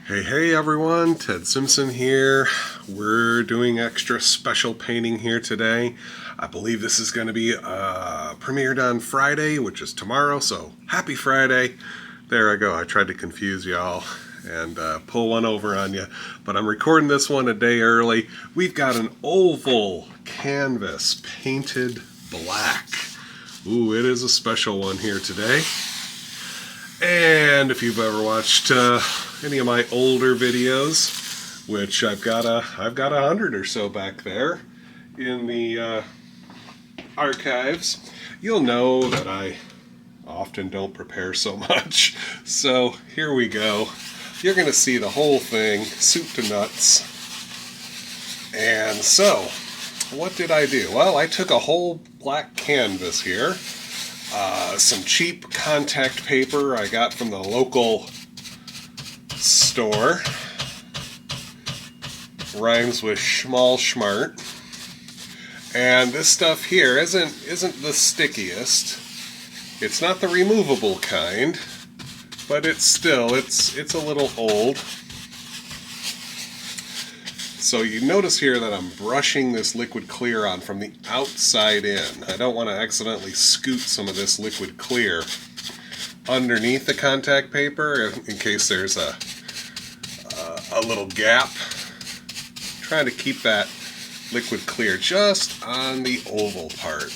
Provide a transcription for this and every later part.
Hey everyone, Ted Simpson here. We're doing extra special painting here today. I believe this is going to be premiered on Friday, which is tomorrow, so happy Friday. There I go, I tried to confuse y'all and pull one over on you, but I'm recording this one a day early. We've got an oval canvas painted black. Ooh, it is a special one here today. And if you've ever watched any of my older videos, which I've got 100 or so back there in the archives, you'll know that I often don't prepare so much. So here we go. You're going to see the whole thing, soup to nuts. And so, what did I do? Well, I took a whole black canvas here. Some cheap contact paper I got from the local store. Rhymes with schmal schmart. And this stuff here isn't the stickiest. It's not the removable kind, but it's a little old. So you notice here that I'm brushing this liquid clear on from the outside in. I don't want to accidentally scoot some of this liquid clear underneath the contact paper in case there's a little gap. Trying to keep that liquid clear just on the oval part.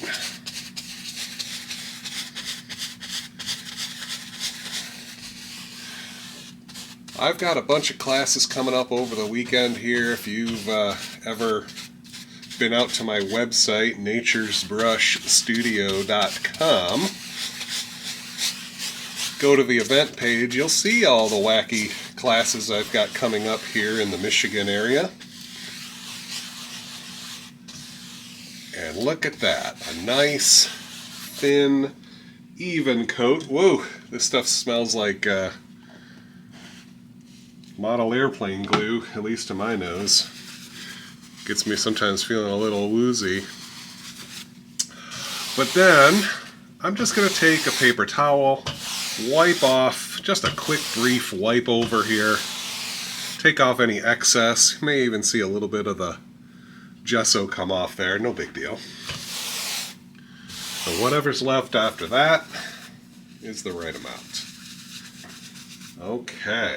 I've got a bunch of classes coming up over the weekend here. If you've ever been out to my website, naturesbrushstudio.com, go to the event page, you'll see all the wacky classes I've got coming up here in the Michigan area. And look at that, a nice, thin, even coat. Whoa, this stuff smells like model airplane glue, at least to my nose. Gets me sometimes feeling a little woozy. But then, I'm just going to take a paper towel, wipe off, just a quick brief wipe over here, take off any excess. You may even see a little bit of the gesso come off there, no big deal. So whatever's left after that is the right amount. Okay.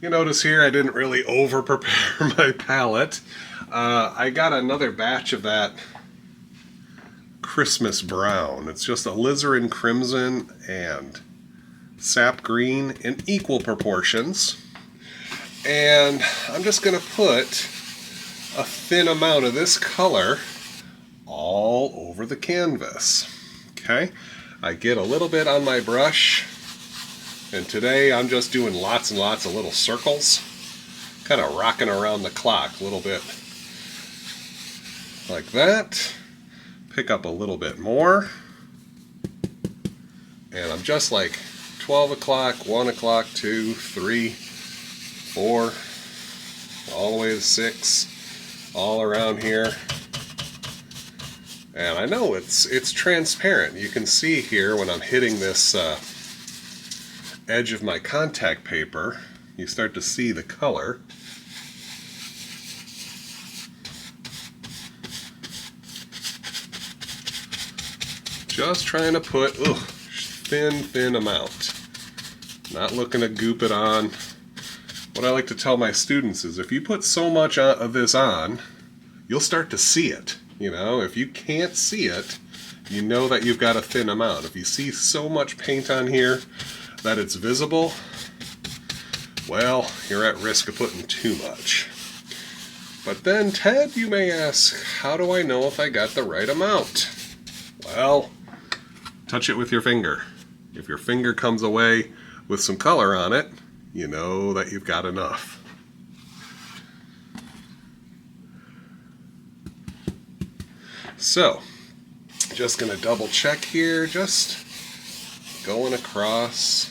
You notice here I didn't really over prepare my palette. I got another batch of that Christmas brown. It's just alizarin crimson and sap green in equal proportions. And I'm just going to put a thin amount of this color all over the canvas. Okay? I get a little bit on my brush. And today I'm just doing lots and lots of little circles, kind of rocking around the clock a little bit like that. Pick up a little bit more. And I'm just like 12 o'clock, 1 o'clock, 2, 3, 4, all the way to 6, all around here. And I know it's transparent. You can see here when I'm hitting this edge of my contact paper, you start to see the color. Just trying to put thin amount. Not looking to goop it on. What I like to tell my students is if you put so much of this on, you'll start to see it. You know, if you can't see it, you know that you've got a thin amount. If you see so much paint on here that it's visible, well, you're at risk of putting too much. But then, Ted, you may ask, how do I know if I got the right amount? Well, touch it with your finger. If your finger comes away with some color on it, you know that you've got enough. So, just going to double check here, just going across,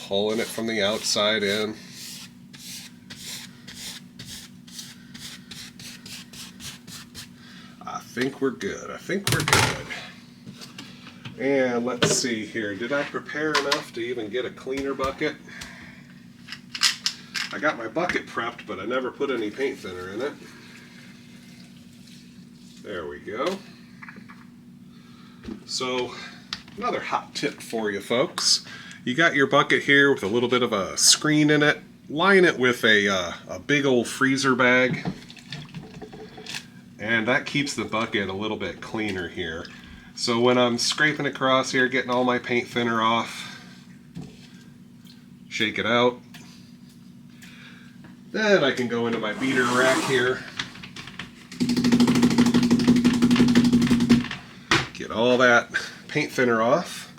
pulling it from the outside in. I think we're good. And let's see here. Did I prepare enough to even get a cleaner bucket? I got my bucket prepped, but I never put any paint thinner in it. There we go. So, another hot tip for you folks. You got your bucket here with a little bit of a screen in it. Line it with a big old freezer bag. And that keeps the bucket a little bit cleaner here. So when I'm scraping across here, getting all my paint thinner off, shake it out. Then I can go into my beater rack here. Get all that paint thinner off.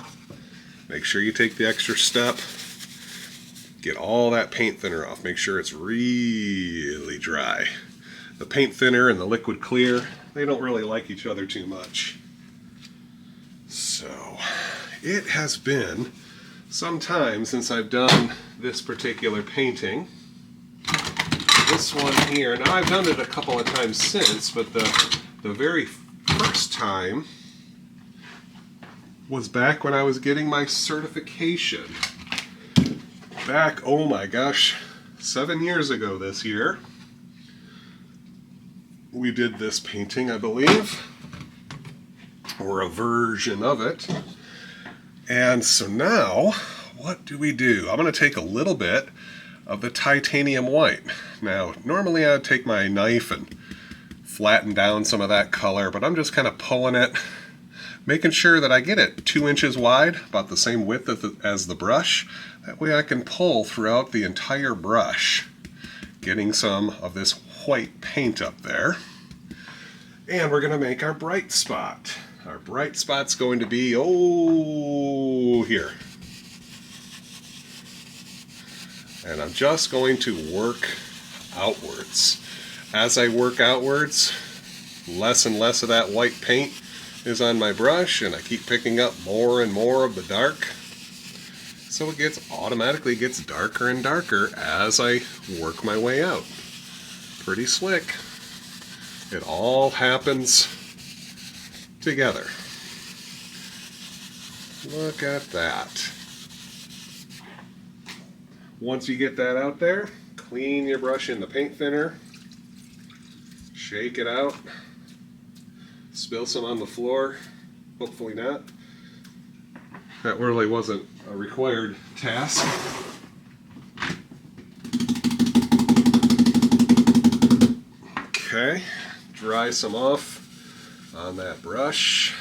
Make sure you take the extra step. Get all that paint thinner off. Make sure it's really dry. The paint thinner and the liquid clear, they don't really like each other too much. So, it has been some time since I've done this particular painting. This one here, now I've done it a couple of times since, but the very first time was back when I was getting my certification. Back, oh my gosh, 7 years ago this year. We did this painting, I believe, or a version of it. And so now, what do we do? I'm going to take a little bit of the titanium white. Now, normally I'd take my knife and flatten down some of that color, but I'm just kind of pulling it, making sure that I get it 2 inches wide, about the same width as the brush. That way I can pull throughout the entire brush, getting some of this white paint up there. And we're going to make our bright spot. Our bright spot's going to be, oh, here. And I'm just going to work outwards. As I work outwards, less and less of that white paint is on my brush, and I keep picking up more and more of the dark. So it automatically gets darker and darker as I work my way out. Pretty slick. It all happens together. Look at that. Once you get that out there, clean your brush in the paint thinner, shake it out, spill some on the floor, hopefully not. That really wasn't a required task. Okay, dry some off on that brush,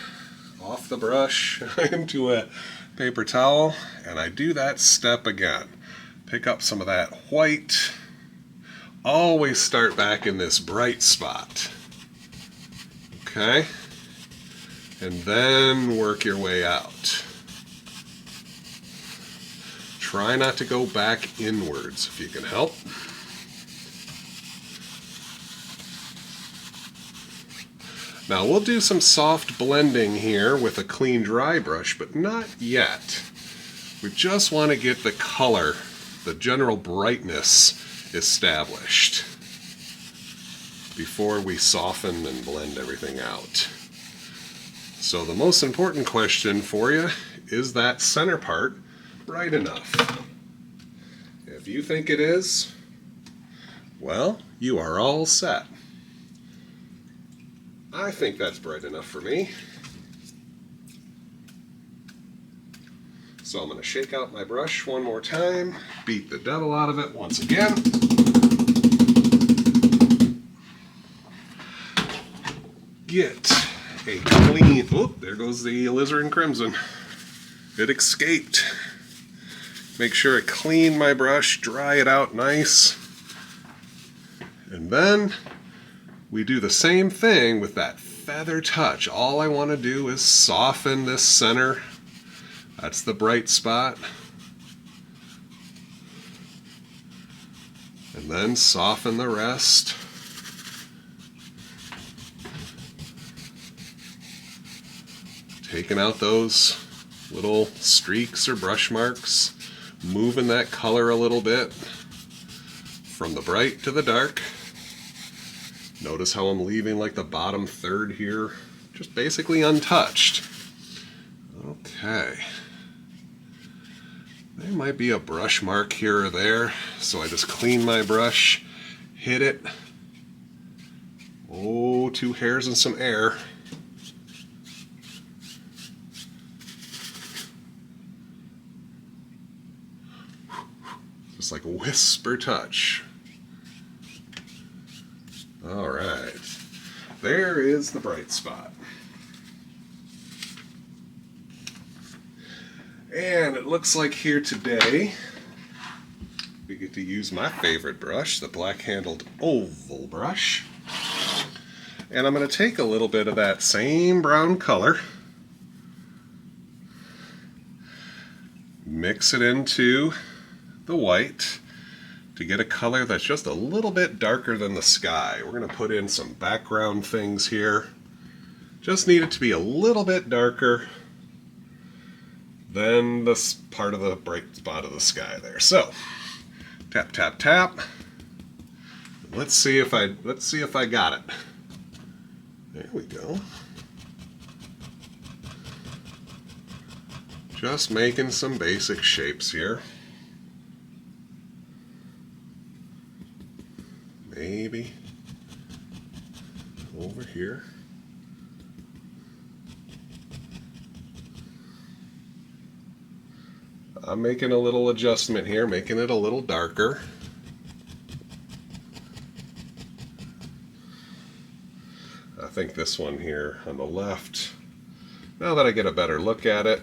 off the brush into a paper towel, and I do that step again. Pick up some of that white. Always start back in this bright spot. Okay? And then work your way out. Try not to go back inwards if you can help. Now we'll do some soft blending here with a clean dry brush, but not yet. We just want to get the color, the general brightness established before we soften and blend everything out. So the most important question for you is that center part bright enough? If you think it is, well, you are all set. I think that's bright enough for me. So I'm going to shake out my brush one more time, beat the devil out of it once again. Get a clean, oh, there goes the alizarin crimson. It escaped. Make sure I clean my brush, dry it out nice. And then we do the same thing with that feather touch. All I want to do is soften this center. That's the bright spot. And then soften the rest. Taking out those little streaks or brush marks, moving that color a little bit from the bright to the dark. Notice how I'm leaving like the bottom third here, just basically untouched. Okay. There might be a brush mark here or there, so I just clean my brush, hit it. Oh, 2 hairs and some air. Just like a whisper touch. All right, there is the bright spot. And it looks like here today we get to use my favorite brush, the black-handled oval brush. And I'm going to take a little bit of that same brown color, mix it into the white to get a color that's just a little bit darker than the sky. We're going to put in some background things here. Just need it to be a little bit darker than this part of the bright spot of the sky there. So, tap, tap, tap. Let's see if I got it. There we go. Just making some basic shapes here. Maybe over here. I'm making a little adjustment here, making it a little darker. I think this one here on the left, now that I get a better look at it,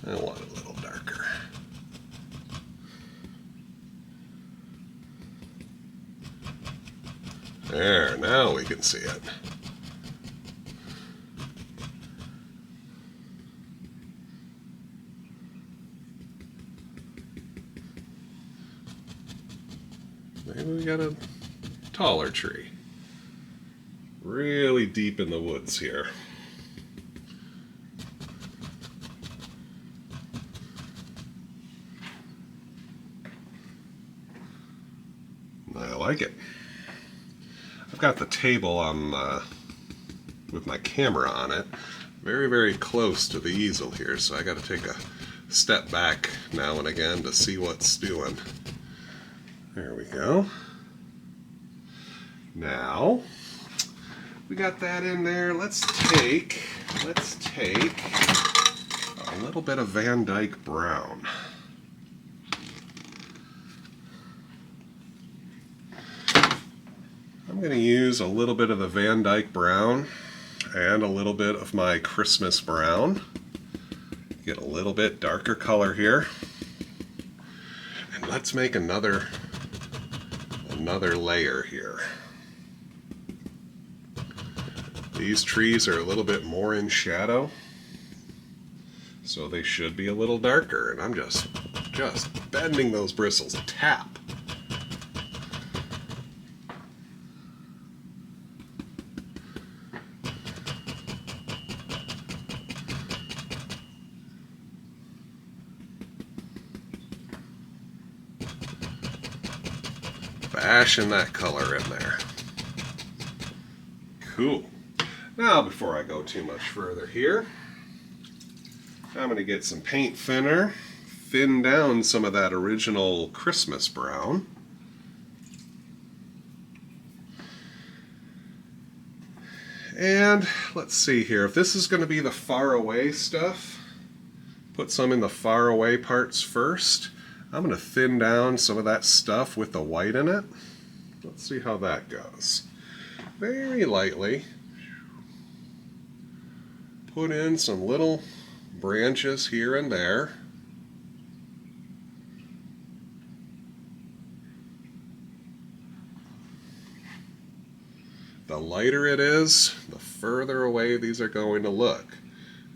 I want it a little darker. There, now we can see it. Maybe we got a taller tree. Really deep in the woods here. I like it. I've got the table on with my camera on it, very, very close to the easel here, so I got to take a step back now and again to see what's doing. There we go. Now, we got that in there. Let's take a little bit of Van Dyke brown. I'm going to use a little bit of the Van Dyke brown and a little bit of my Christmas brown. Get a little bit darker color here. And let's make another layer here. These trees are a little bit more in shadow, so they should be a little darker, and I'm just bending those bristles. Tap. Bashing that color in there. Cool. Now, before I go too much further here, I'm going to get some paint thinner, thin down some of that original Christmas brown. And let's see here, if this is going to be the far away stuff, put some in the far away parts first. I'm going to thin down some of that stuff with the white in it. Let's see how that goes. Very lightly. Put in some little branches here and there. The lighter it is, the further away these are going to look.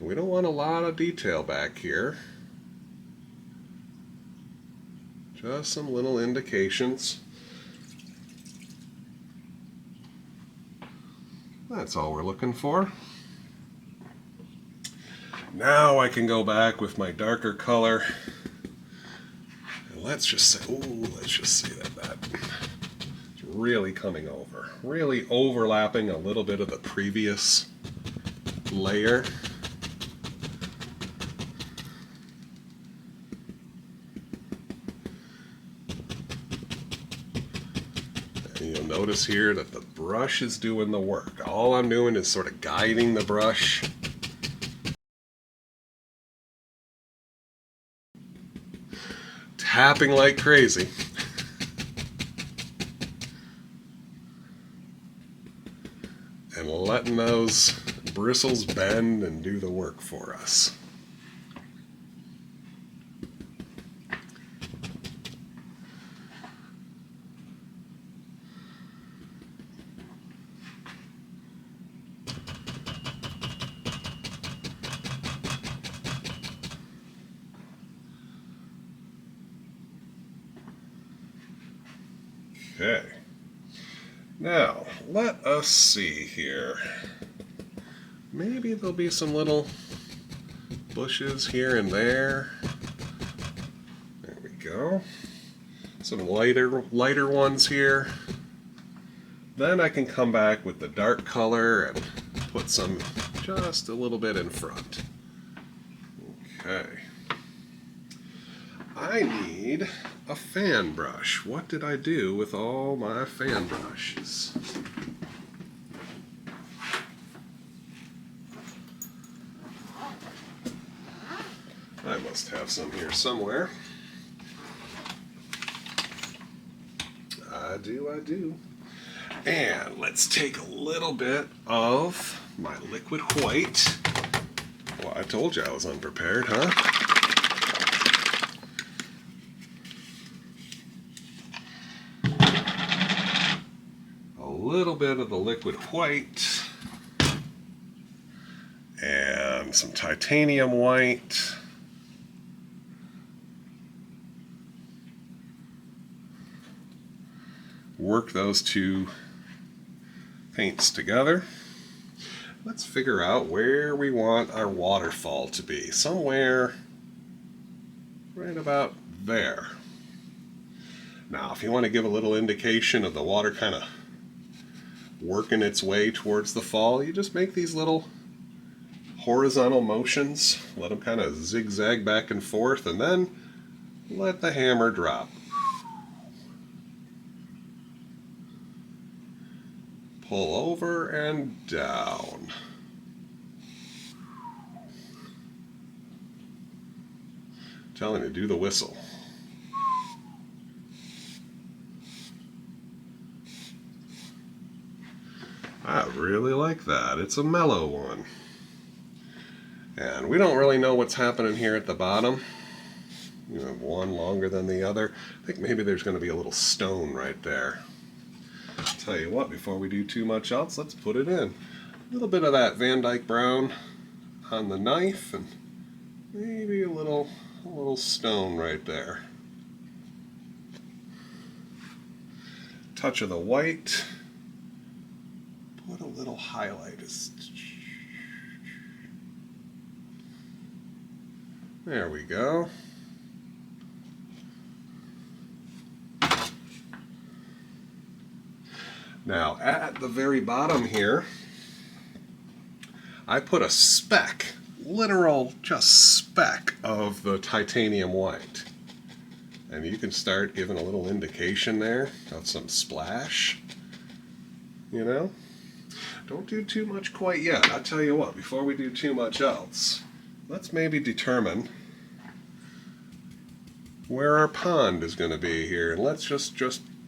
We don't want a lot of detail back here. Just some little indications. That's all we're looking for. Now I can go back with my darker color. And let's just say that it's really coming over. Really overlapping a little bit of the previous layer. You'll notice here that the brush is doing the work. All I'm doing is sort of guiding the brush. Tapping like crazy. And letting those bristles bend and do the work for us. Okay, now let us see here. Maybe there'll be some little bushes here and there. There we go. Some lighter ones here. Then I can come back with the dark color and put some just a little bit in front. Okay. I need a fan brush. What did I do with all my fan brushes? I must have some here somewhere. I do. And let's take a little bit of my liquid white. Well, I told you I was unprepared, huh? A little bit of the liquid white. And some titanium white. Work those two paints together. Let's figure out where we want our waterfall to be. Somewhere right about there. Now, if you want to give a little indication of the water kind of working its way towards the fall, you just make these little horizontal motions. Let them kind of zigzag back and forth, and then let the hammer drop. Pull over and down. Telling you, do the whistle. I really like that. It's a mellow one. And we don't really know what's happening here at the bottom. You have one longer than the other. I think maybe there's going to be a little stone right there. Tell you what, before we do too much else, let's put it in. A little bit of that Van Dyke brown on the knife, and maybe a little stone right there. Touch of the white. Put a little highlight. There we go. Now, at the very bottom here, I put a speck, literal just speck of the titanium white. And you can start giving a little indication there of some splash, you know? Don't do too much quite yet. I'll tell you what, before we do too much else, let's maybe determine where our pond is going to be here. And let's just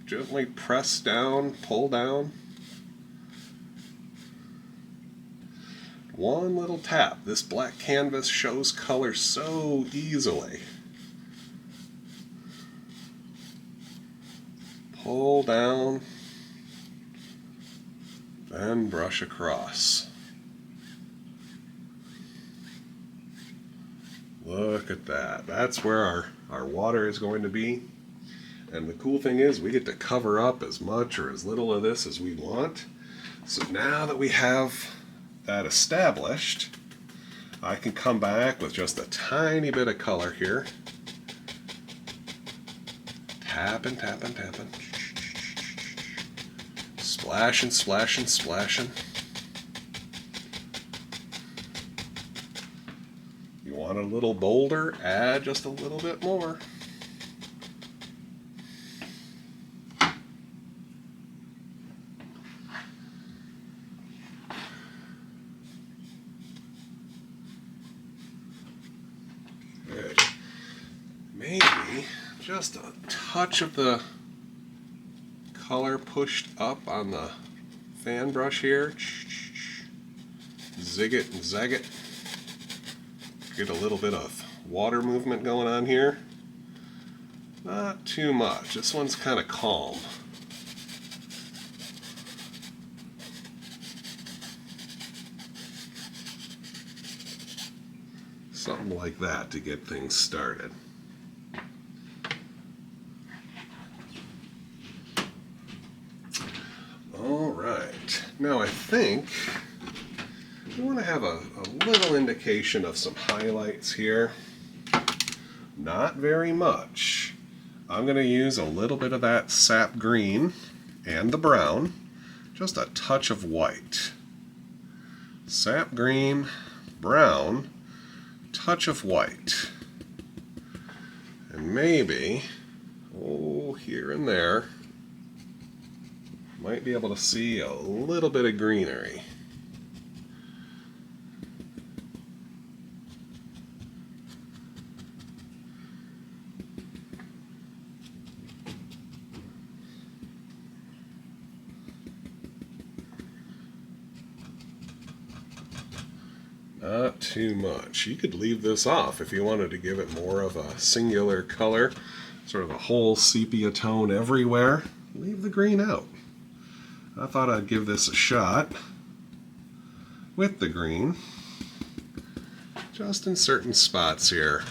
gently press down, pull down. One little tap. This black canvas shows color so easily. Pull down, then brush across. Look at that. That's where our water is going to be. And the cool thing is we get to cover up as much or as little of this as we want. So now that we have that established, I can come back with just a tiny bit of color here. Tapping, tapping, tapping. Splashing, splashing, splashing. You want a little bolder? Add just a little bit more. maybe just a touch of the color pushed up on the fan brush here. Zig it and zag it. Get a little bit of water movement going on here. Not too much. This one's kind of calm. Something like that to get things started. All right. Now I think we want to have a little indication of some highlights here. Not very much. I'm going to use a little bit of that sap green and the brown, just a touch of white. Sap green, brown, touch of white. And maybe, here and there, might be able to see a little bit of greenery. Not too much. You could leave this off if you wanted to give it more of a singular color, sort of a whole sepia tone everywhere. Leave the green out. I thought I'd give this a shot with the green, just in certain spots here.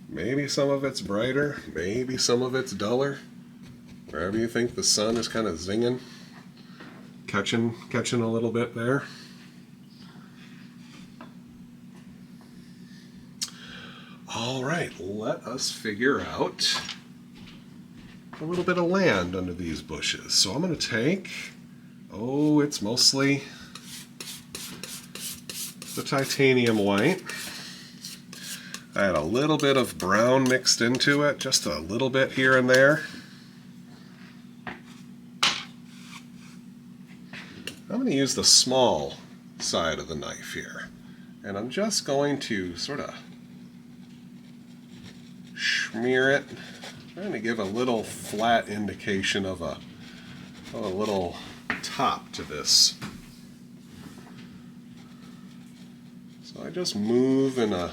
Maybe some of it's brighter, maybe some of it's duller. Wherever you think the sun is kind of zinging, catching a little bit there. All right, let us figure out a little bit of land under these bushes. So I'm going to take, it's mostly the titanium white. I had a little bit of brown mixed into it, just a little bit here and there. I'm going to use the small side of the knife here, and I'm just going to sort of smear it, trying to give a little flat indication of a little top to this. So I just move in a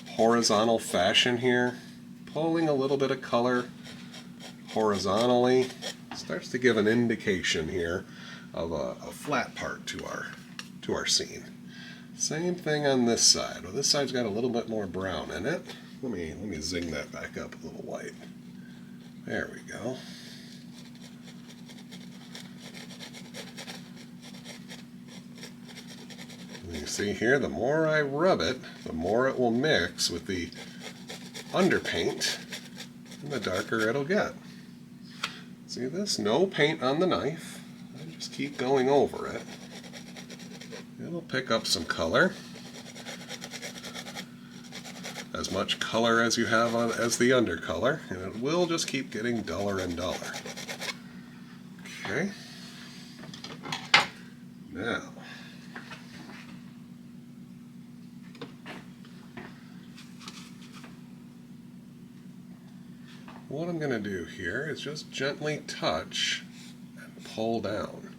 horizontal fashion here, pulling a little bit of color horizontally. Starts to give an indication here of a flat part to our scene. Same thing on this side. Well, this side's got a little bit more brown in it. Let me zing that back up a little white. There we go. You see here, the more I rub it, the more it will mix with the underpaint, and the darker it'll get. See this? No paint on the knife. I just keep going over it. It'll pick up some color. As much color as you have on as the undercolor, and it will just keep getting duller and duller. Okay. Now, what I'm going to do here is just gently touch and pull down.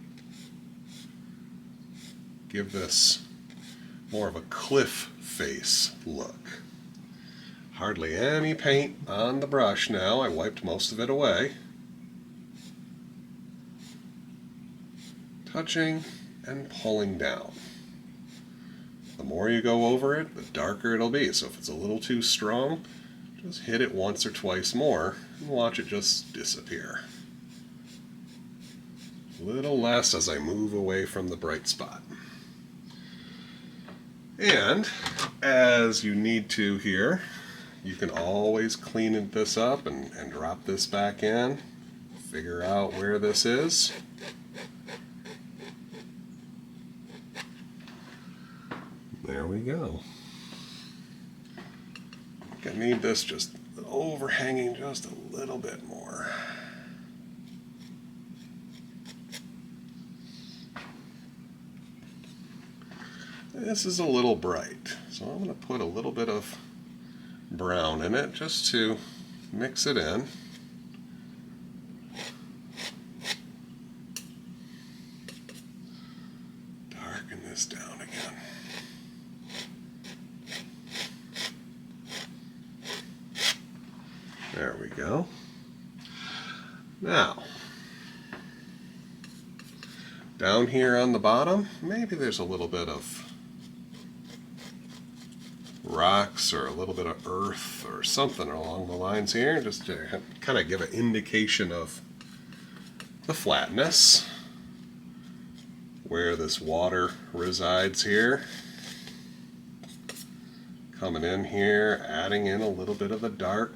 Give this more of a cliff face look. Hardly any paint on the brush now. I wiped most of it away. Touching and pulling down. The more you go over it, the darker it'll be. So if it's a little too strong, just hit it once or twice more and watch it just disappear. A little less as I move away from the bright spot. And as you need to here, you can always clean this up and drop this back in, figure out where this is. There we go. I need this just overhanging just a little bit more. This is a little bright, so I'm going to put a little bit of brown in it just to mix it in. Darken this down again. There we go. Now, down here on the bottom, maybe there's a little bit of rocks or a little bit of earth or something along the lines here, just to kind of give an indication of the flatness, where this water resides here. Coming in here, adding in a little bit of a dark,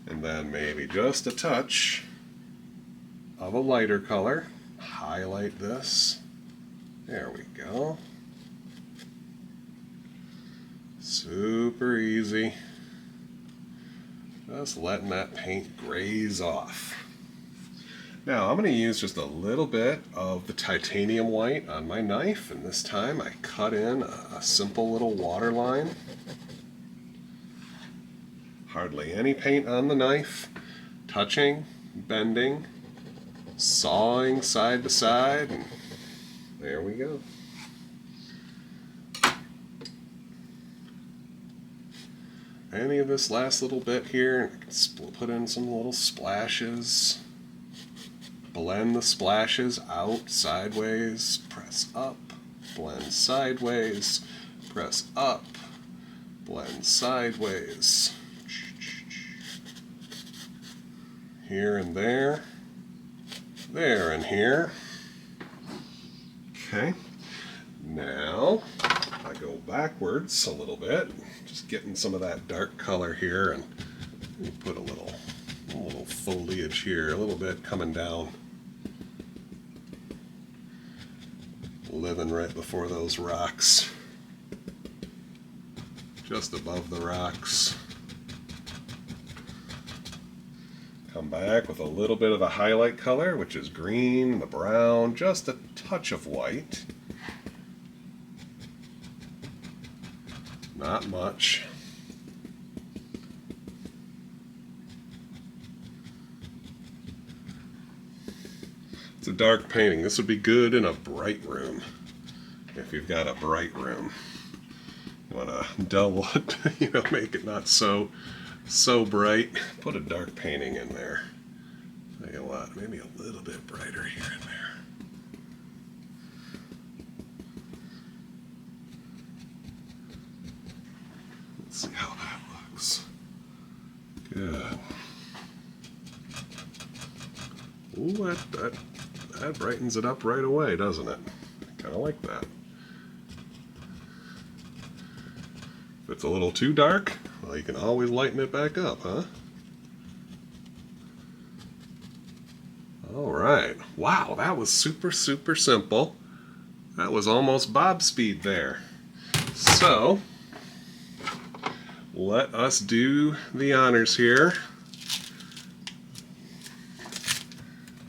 and then maybe just a touch of a lighter color. Highlight this. There we go. Super easy. Just letting that paint graze off. Now I'm going to use just a little bit of the titanium white on my knife, and this time I cut in a simple little water line. Hardly any paint on the knife. Touching, bending, sawing side to side, and there we go. Any of this last little bit here, I can put in some little splashes. Blend the splashes out sideways, press up, blend sideways, press up, blend sideways. Here and there and here. Okay, now I go backwards a little bit, just getting some of that dark color here, and put a little foliage here, a little bit coming down, living right before those rocks, just above the rocks. Come back with a little bit of the highlight color, which is green, the brown, just a touch of white. Not much. It's a dark painting. This would be good in a bright room, if you've got a bright room. You want to dull it, make it not so bright. Put a dark painting in there. Tell you what, maybe a little bit brighter here and there. Let's see how that looks. Good. Ooh, that brightens it up right away, doesn't it? I kind of like that. If it's a little too dark, well, you can always lighten it back up, huh? Alright. Wow, that was super simple. That was almost Bob speed there. So, let us do the honors here.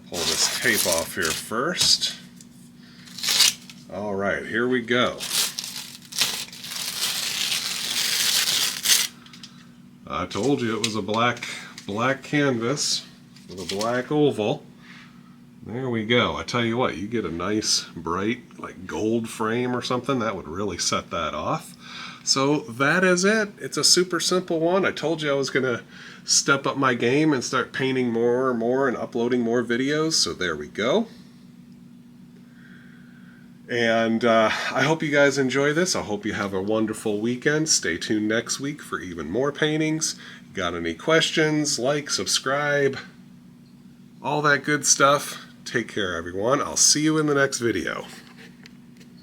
Pull this tape off here first. Alright, here we go. I told you it was a black canvas with a black oval. There we go. I tell you what, you get a nice bright like gold frame or something, that would really set that off. So that is it. It's a super simple one. I told you I was going to step up my game and start painting more and more and uploading more videos, so there we go. And I hope you guys enjoy this. I hope you have a wonderful weekend. Stay tuned next week for even more paintings. Got any questions? Like, subscribe, all that good stuff. Take care, everyone. I'll see you in the next video.